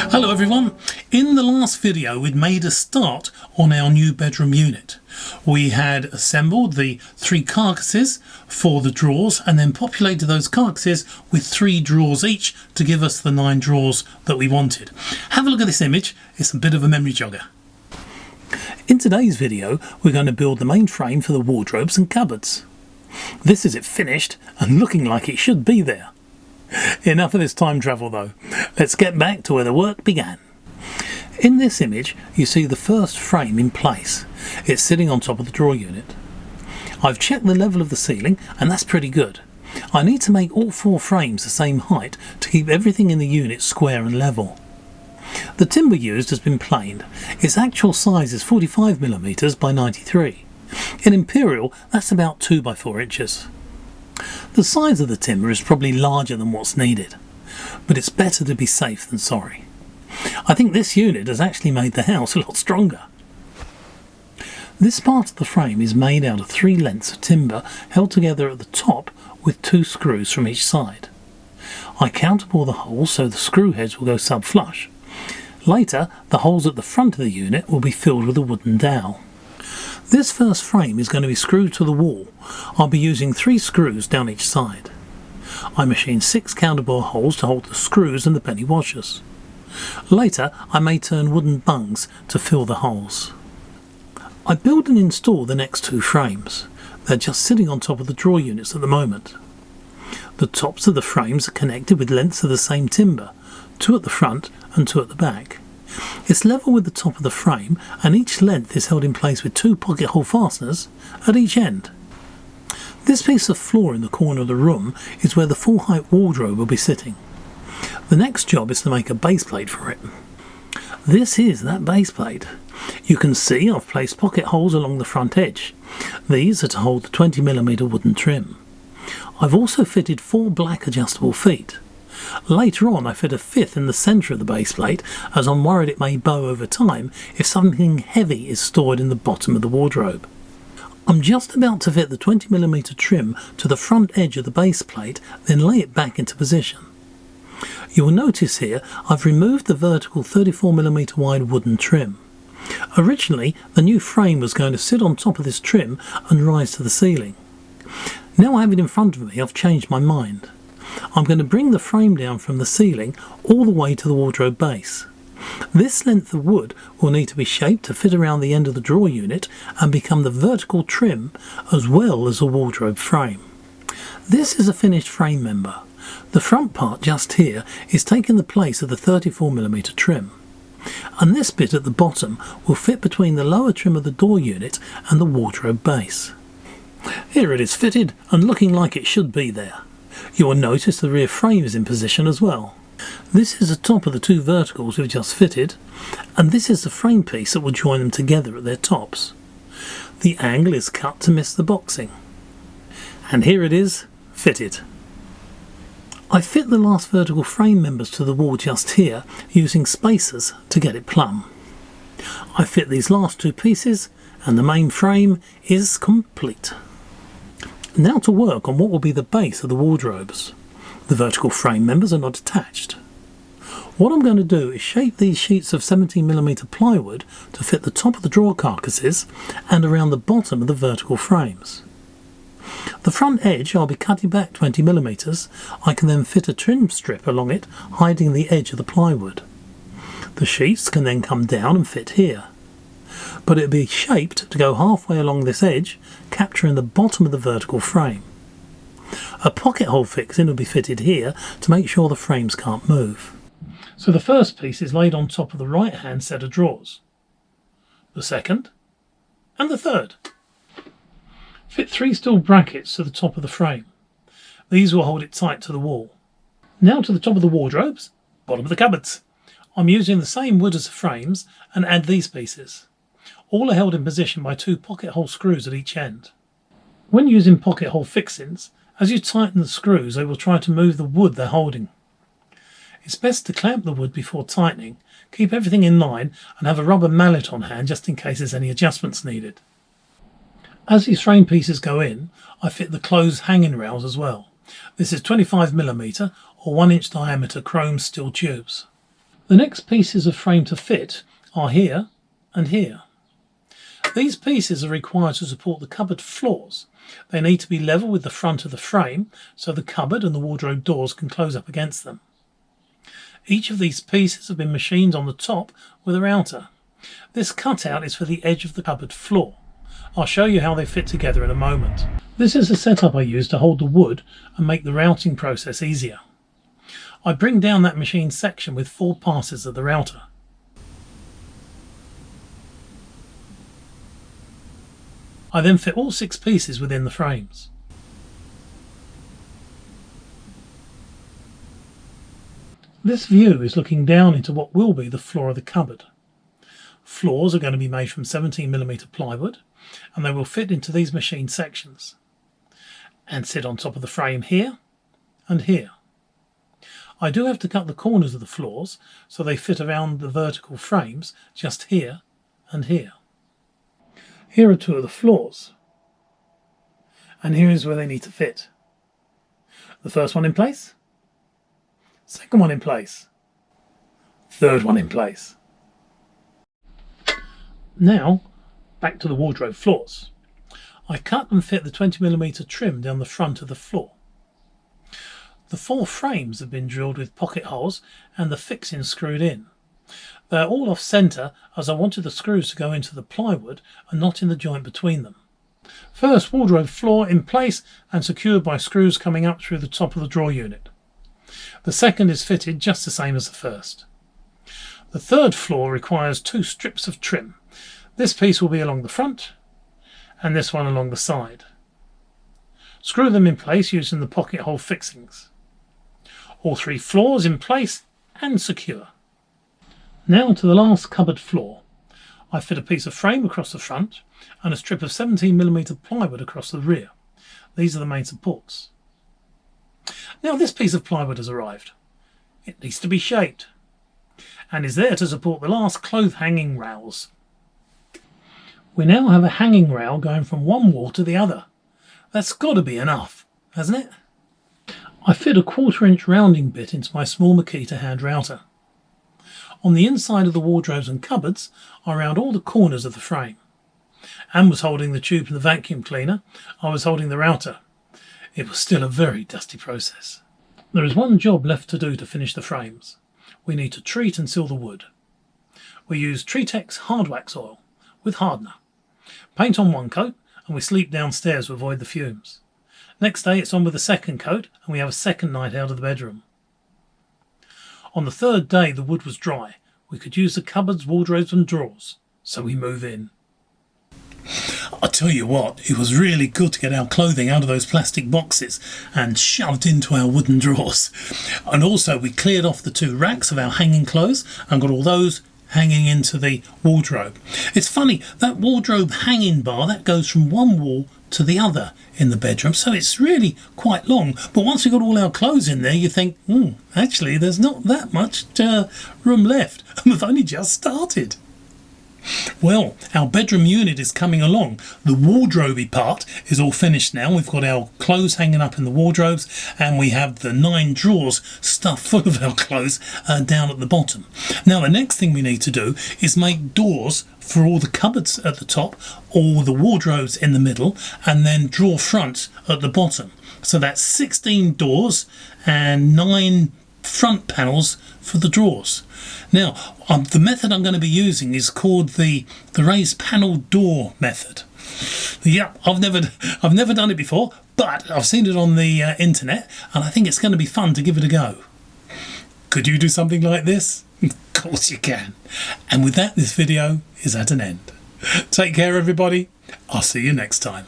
Hello everyone. In the last video we'd made a start on our new bedroom unit. We had assembled the 3 carcasses for the drawers and then populated those carcasses with 3 drawers each to give us the 9 drawers that we wanted. Have a look at this image, it's a bit of a memory jogger. In today's video we're going to build the main frame for the wardrobes and cupboards. This is it finished and looking like it should be there. Enough of this time travel though, let's get back to where the work began. In this image you see the first frame in place. It's sitting on top of the drawer unit. I've checked the level of the ceiling and that's pretty good. I need to make all 4 frames the same height to keep everything in the unit square and level. The timber used has been planed. Its actual size is 45mm by 93. In Imperial that's about 2 by 4 inches. The size of the timber is probably larger than what's needed, but it's better to be safe than sorry. I think this unit has actually made the house a lot stronger. This part of the frame is made out of 3 lengths of timber held together at the top with 2 screws from each side. I counterbore the holes so the screw heads will go sub-flush. Later, the holes at the front of the unit will be filled with a wooden dowel. This first frame is going to be screwed to the wall. I'll be using 3 screws down each side. I machined 6 counterbore holes to hold the screws and the penny washers. Later I may turn wooden bungs to fill the holes. I build and install the next 2 frames. They're just sitting on top of the drawer units at the moment. The tops of the frames are connected with lengths of the same timber, 2 at the front and 2 at the back. It's level with the top of the frame and each length is held in place with 2 pocket hole fasteners at each end. This piece of floor in the corner of the room is where the full height wardrobe will be sitting. The next job is to make a base plate for it. This is that base plate. You can see I've placed pocket holes along the front edge. These are to hold the 20mm wooden trim. I've also fitted 4 black adjustable feet. Later on I fit a 5th in the centre of the base plate as I'm worried it may bow over time if something heavy is stored in the bottom of the wardrobe. I'm just about to fit the 20mm trim to the front edge of the base plate, then lay it back into position. You will notice here I've removed the vertical 34mm wide wooden trim. Originally the new frame was going to sit on top of this trim and rise to the ceiling. Now I have it in front of me, I've changed my mind. I'm going to bring the frame down from the ceiling all the way to the wardrobe base. This length of wood will need to be shaped to fit around the end of the drawer unit and become the vertical trim as well as a wardrobe frame. This is a finished frame member. The front part just here is taking the place of the 34mm trim. And this bit at the bottom will fit between the lower trim of the door unit and the wardrobe base. Here it is fitted and looking like it should be there. You will notice the rear frame is in position as well. This is the top of the 2 verticals we've just fitted, and this is the frame piece that will join them together at their tops. The angle is cut to miss the boxing. And here it is, fitted. I fit the last vertical frame members to the wall just here using spacers to get it plumb. I fit these last 2 pieces and the main frame is complete. Now to work on what will be the base of the wardrobes. The vertical frame members are not attached. What I'm going to do is shape these sheets of 17mm plywood to fit the top of the drawer carcasses and around the bottom of the vertical frames. The front edge I'll be cutting back 20mm. I can then fit a trim strip along it, hiding the edge of the plywood. The sheets can then come down and fit here. But it'll be shaped to go halfway along this edge, capturing the bottom of the vertical frame. A pocket hole fixing will be fitted here to make sure the frames can't move. So the first piece is laid on top of the right hand set of drawers. The second and the third. Fit 3 steel brackets to the top of the frame. These will hold it tight to the wall. Now to the top of the wardrobes, bottom of the cupboards. I'm using the same wood as the frames and add these pieces. All are held in position by 2 pocket hole screws at each end. When using pocket hole fixings, as you tighten the screws they will try to move the wood they're holding. It's best to clamp the wood before tightening, keep everything in line and have a rubber mallet on hand just in case there's any adjustments needed. As these frame pieces go in, I fit the closed hanging rails as well. This is 25mm or 1 inch diameter chrome steel tubes. The next pieces of frame to fit are here and here. These pieces are required to support the cupboard floors. They need to be level with the front of the frame so the cupboard and the wardrobe doors can close up against them. Each of these pieces have been machined on the top with a router. This cutout is for the edge of the cupboard floor. I'll show you how they fit together in a moment. This is the setup I use to hold the wood and make the routing process easier. I bring down that machined section with 4 passes of the router. I then fit all 6 pieces within the frames. This view is looking down into what will be the floor of the cupboard. Floors are going to be made from 17mm plywood, and they will fit into these machined sections and sit on top of the frame here and here. I do have to cut the corners of the floors so they fit around the vertical frames just here and here. Here are 2 of the floors, and here is where they need to fit. The first one in place, second one in place, third one in place. Now, back to the wardrobe floors. I cut and fit the 20mm trim down the front of the floor. The 4 frames have been drilled with pocket holes and the fixing screwed in. They are all off centre as I wanted the screws to go into the plywood and not in the joint between them. First wardrobe floor in place and secured by screws coming up through the top of the drawer unit. The second is fitted just the same as the first. The third floor requires 2 strips of trim. This piece will be along the front and this one along the side. Screw them in place using the pocket hole fixings. All 3 floors in place and secure. Now to the last cupboard floor. I fit a piece of frame across the front and a strip of 17mm plywood across the rear. These are the main supports. Now this piece of plywood has arrived. It needs to be shaped and is there to support the last clothes hanging rails. We now have a hanging rail going from one wall to the other. That's got to be enough, hasn't it? I fit a 1/4" rounding bit into my small Makita hand router. On the inside of the wardrobes and cupboards, I round all the corners of the frame. Anne was holding the tube from the vacuum cleaner. I was holding the router. It was still a very dusty process. There is one job left to do to finish the frames. We need to treat and seal the wood. We use Treatex hard wax oil with hardener. Paint on one coat and we sleep downstairs to avoid the fumes. Next day it's on with the second coat and we have a second night out of the bedroom. On the third day the wood was dry. We could use the cupboards, wardrobes and drawers. So we move in. I tell you what, it was really good to get our clothing out of those plastic boxes and shoved into our wooden drawers. And also we cleared off the 2 racks of our hanging clothes and got all those hanging into the wardrobe. It's funny, that wardrobe hanging bar, that goes from one wall to the other in the bedroom, so it's really quite long. But once we got all our clothes in there, you think, actually there's not that much room left, and we've only just started. Well, our bedroom unit is coming along. The wardrobe part is all finished now. We've got our clothes hanging up in the wardrobes and we have the 9 drawers stuffed full of our clothes down at the bottom. Now the next thing we need to do is make doors for all the cupboards at the top, all the wardrobes in the middle, and then drawer fronts at the bottom. So that's 16 doors and 9 front panels for the drawers. Now the method I'm going to be using is called the raised panel door method. Yeah, I've never done it before, but I've seen it on the internet and I think it's going to be fun to give it a go. Could you do something like this? Of course you can. And with that, this video is at an end. Take care everybody. I'll see you next time.